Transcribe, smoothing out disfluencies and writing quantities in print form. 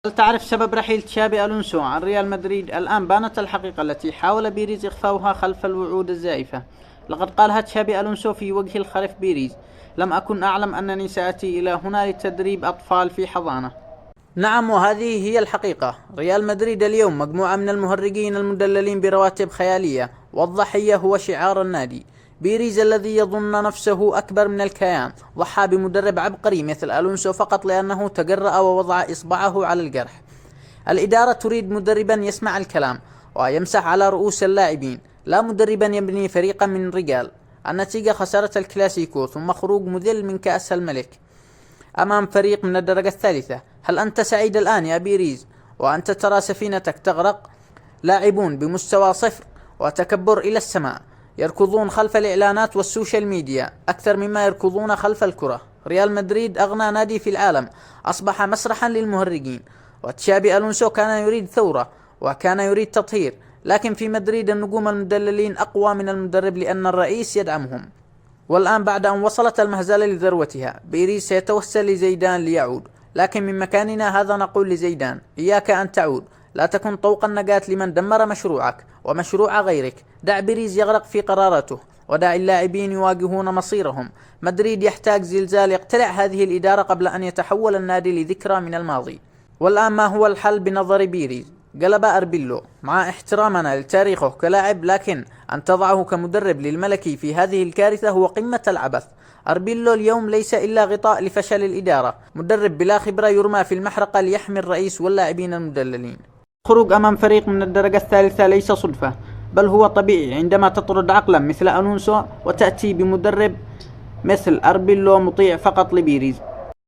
هل تعرف سبب رحيل تشابي ألونسو عن ريال مدريد؟ الآن بانت الحقيقة التي حاول بيريز إخفاؤها خلف الوعود الزائفة. لقد قالها تشابي ألونسو في وجه الخرف بيريز: لم أكن أعلم أنني سأتي إلى هنا لتدريب أطفال في حضانة. نعم، وهذه هي الحقيقة. ريال مدريد اليوم مجموعة من المهرجين المدللين برواتب خيالية، والضحية هو شعار النادي. بيريز الذي يظن نفسه أكبر من الكيان ضحى بمدرب عبقري مثل ألونسو فقط لأنه تجرأ ووضع إصبعه على الجرح. الإدارة تريد مدربا يسمع الكلام ويمسح على رؤوس اللاعبين، لا مدربا يبني فريقا من رجال. النتيجة خسارة الكلاسيكو ثم خروج مذل من كأس الملك أمام فريق من الدرجة الثالثة. هل أنت سعيد الآن يا بيريز وأنت ترى سفينتك تغرق؟ لاعبون بمستوى صفر وتكبر إلى السماء يركضون خلف الإعلانات والسوشيال ميديا أكثر مما يركضون خلف الكرة. ريال مدريد أغنى نادي في العالم أصبح مسرحا للمهرجين، وتشابي ألونسو كان يريد ثورة وكان يريد تطهير، لكن في مدريد النجوم المدللين أقوى من المدرب لأن الرئيس يدعمهم. والآن بعد أن وصلت المهزلة لذروتها، بيريز سيتوسل لزيدان ليعود، لكن من مكاننا هذا نقول لزيدان: إياك أن تعود، لا تكن طوق النجاة لمن دمر مشروعك ومشروع غيرك. دع بيريز يغرق في قراراته ودع اللاعبين يواجهون مصيرهم. مدريد يحتاج زلزال يقتلع هذه الإدارة قبل أن يتحول النادي لذكرى من الماضي. والآن ما هو الحل بنظر بيريز؟ قلب أربيلو. مع احترامنا لتاريخه كلاعب، لكن أن تضعه كمدرب للملكي في هذه الكارثة هو قمة العبث. أربيلو اليوم ليس إلا غطاء لفشل الإدارة، مدرب بلا خبرة يرمى في المحرقة ليحمي الرئيس واللاعبين المدللين. الخروج أمام فريق من الدرجة الثالثة ليس صدفة، بل هو طبيعي عندما تطرد عقلا مثل ألونسو وتأتي بمدرب مثل أربيلو مطيع فقط لبيريز.